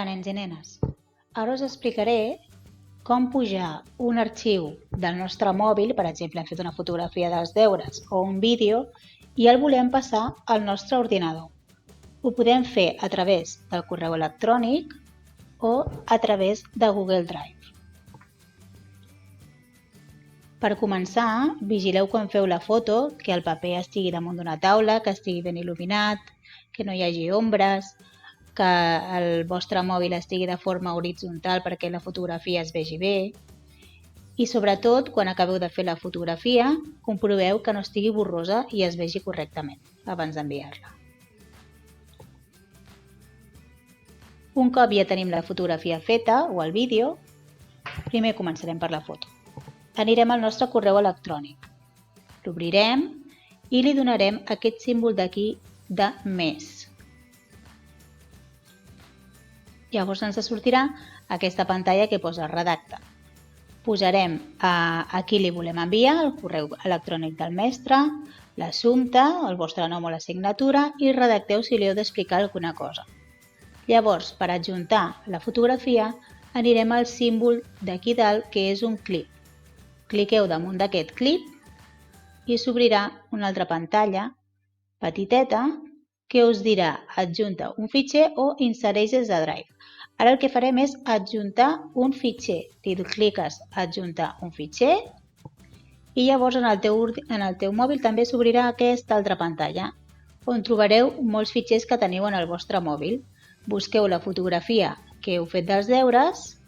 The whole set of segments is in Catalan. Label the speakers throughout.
Speaker 1: Hola, nens i nenes. Ara us explicaré com pujar un arxiu del nostre mòbil, per exemple, hem fet una fotografia dels deures o un vídeo i el volem passar al nostre ordinador. Ho podem fer a través del correu electrònic o a través de Google Drive. Per començar, vigileu quan feu la foto que el paper estigui damunt d'una taula, que estigui ben il·luminat, que no hi hagi ombres, que el vostre mòbil estigui de forma horitzontal perquè la fotografia es vegi bé i sobretot quan acabeu de fer la fotografia comproveu que no estigui borrosa i es vegi correctament abans d'enviar-la. Un cop ja tenim la fotografia feta o el vídeo, primer començarem per la foto. Anirem al nostre correu electrònic, l'obrirem i li donarem aquest símbol d'aquí de més. Llavors ens sortirà aquesta pantalla que posa redacta. Posarem a qui li volem enviar, el correu electrònic del mestre, l'assumpte, el vostre nom o la signatura i redacteu si li heu d'explicar alguna cosa. Llavors, per adjuntar la fotografia, anirem al símbol d'aquí dalt que és un clip. Cliqueu damunt d'aquest clip i s'obrirà una altra pantalla petiteta que us dirà adjunta un fitxer o insereix des de Drive. Ara el que farem és adjuntar un fitxer. Li cliques adjuntar un fitxer i llavors en el teu mòbil també s'obrirà aquesta altra pantalla on trobareu molts fitxers que teniu en el vostre mòbil. Busqueu la fotografia que heu fet dels deures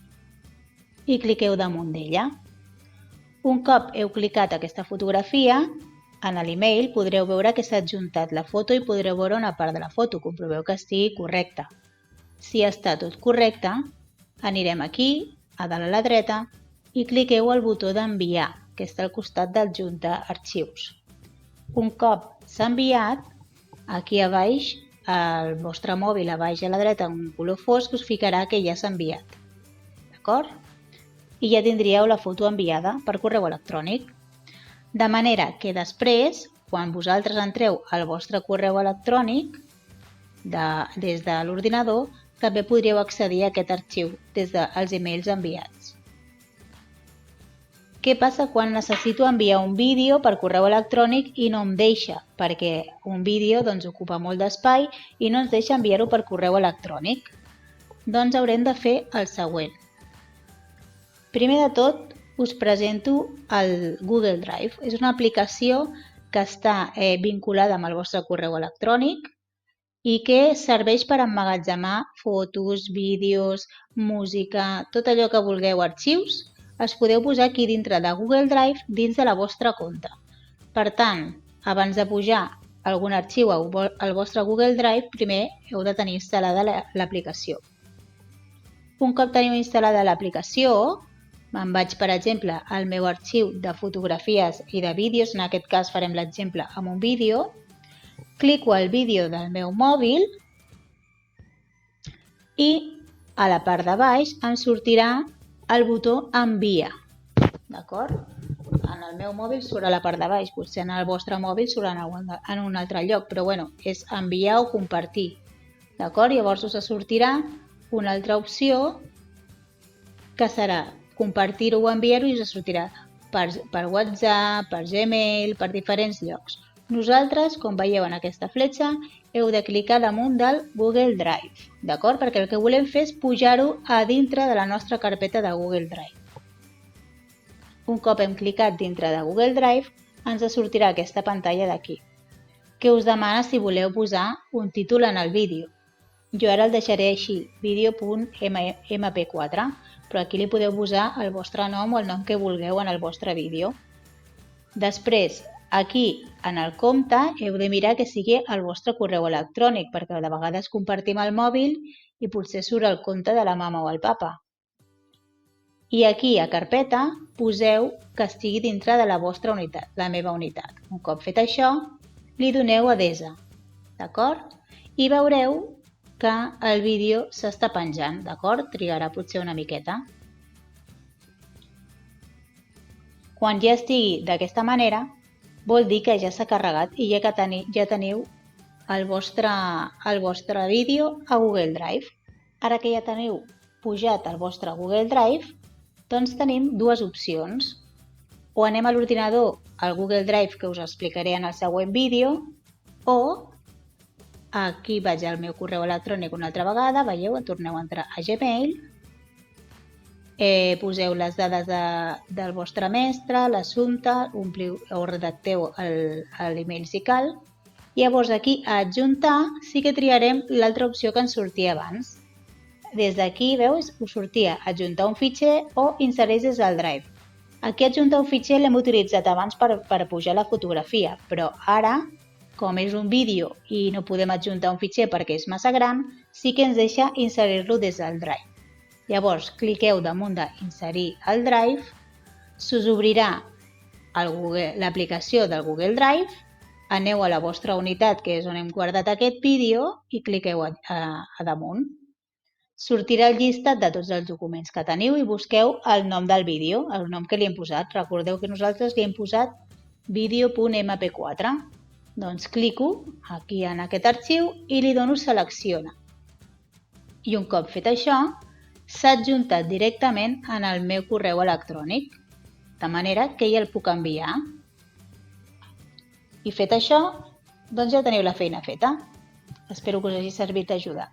Speaker 1: i cliqueu damunt d'ella. Un cop heu clicat aquesta fotografia, en l'email podreu veure que s'ha adjuntat la foto i podreu veure una part de la foto. Comproveu que estigui correcta. Si està tot correcte, anirem aquí, a dalt a la dreta, i cliqueu al botó d'enviar, que està al costat d'adjuntar arxius. Un cop s'ha enviat, aquí a baix, al vostre mòbil a baix a la dreta, un color fosc, us ficarà que ja s'ha enviat. D'acord? I ja tindríeu la foto enviada per correu electrònic. De manera que després, quan vosaltres entreu al vostre correu electrònic des de l'ordinador, també podríeu accedir a aquest arxiu des dels emails enviats. Què passa quan necessito enviar un vídeo per correu electrònic i no em deixa? Perquè un vídeo ocupa molt d'espai i no ens deixa enviar-ho per correu electrònic. Doncs haurem de fer el següent. Primer de tot, us presento el Google Drive. És una aplicació que està vinculada amb el vostre correu electrònic i que serveix per emmagatzemar fotos, vídeos, música, tot allò que vulgueu, arxius, els podeu posar aquí dintre de Google Drive dins de la vostra compte. Per tant, abans de pujar algun arxiu al vostre Google Drive, primer heu de tenir instal·lada l'aplicació. Un cop teniu instal·lada l'aplicació, me'n vaig, per exemple, al meu arxiu de fotografies i de vídeos, en aquest cas farem l'exemple amb un vídeo, clico al vídeo del meu mòbil i a la part de baix em sortirà el botó envia. D'acord? En el meu mòbil surt a la part de baix, potser en el vostre mòbil surt en un altre lloc, però bueno, és enviar o compartir. D'acord? Llavors us sortirà una altra opció que serà compartir-ho o enviar-ho i us sortirà per WhatsApp, per Gmail, per diferents llocs. Nosaltres, com veieu en aquesta fletxa, heu de clicar damunt del Google Drive, d'acord? Perquè el que volem fer és pujar-ho a dintre de la nostra carpeta de Google Drive. Un cop hem clicat dintre de Google Drive, ens sortirà aquesta pantalla d'aquí, que us demana si voleu posar un títol en el vídeo. Jo ara el deixaré així, video.mp4, però aquí li podeu posar el vostre nom o el nom que vulgueu en el vostre vídeo. Després, aquí, en el compte, heu de mirar que sigui el vostre correu electrònic, perquè de vegades compartim el mòbil i potser surt el compte de la mama o el papa. I aquí, a carpeta, poseu que estigui dintre de la vostra unitat, la meva unitat. Un cop fet això, li doneu a adesa, d'acord? I veureu que el vídeo s'està penjant, d'acord? Trigarà potser una miqueta. Quan ja estigui d'aquesta manera, vol dir que ja s'ha carregat i ja teniu el vostre vídeo a Google Drive. Ara que ja teniu pujat al vostre Google Drive, doncs tenim dues opcions. O anem a l'ordinador, al Google Drive, que us explicaré en el següent vídeo, o aquí vaig al meu correu electrònic una altra vegada, veieu, torneu a entrar a Gmail, poseu les dades del vostre mestre, l'assumpte, ompliu o redacteu l'email si cal. Llavors aquí a adjuntar sí que triarem l'altra opció que ens sortia abans. Des d'aquí, veus, us sortia adjuntar un fitxer o insereix des del Drive. Aquí adjuntar un fitxer l'hem utilitzat abans per pujar la fotografia, però ara, com és un vídeo i no podem adjuntar un fitxer perquè és massa gran, sí que ens deixa inserir-lo des del Drive. Llavors, cliqueu damunt d'inserir al Drive, s'us obrirà l'aplicació del Google Drive, aneu a la vostra unitat, que és on hem guardat aquest vídeo, i cliqueu a damunt. Sortirà el llistat de tots els documents que teniu i busqueu el nom del vídeo, el nom que li hem posat. Recordeu que nosaltres li hem posat vídeo.mp4. Doncs clico aquí en aquest arxiu i li dono selecciona. I un cop fet això, s'ha adjuntat directament en el meu correu electrònic, de manera que ja el puc enviar. I fet això, doncs ja teniu la feina feta. Espero que us hagi servit d'ajuda.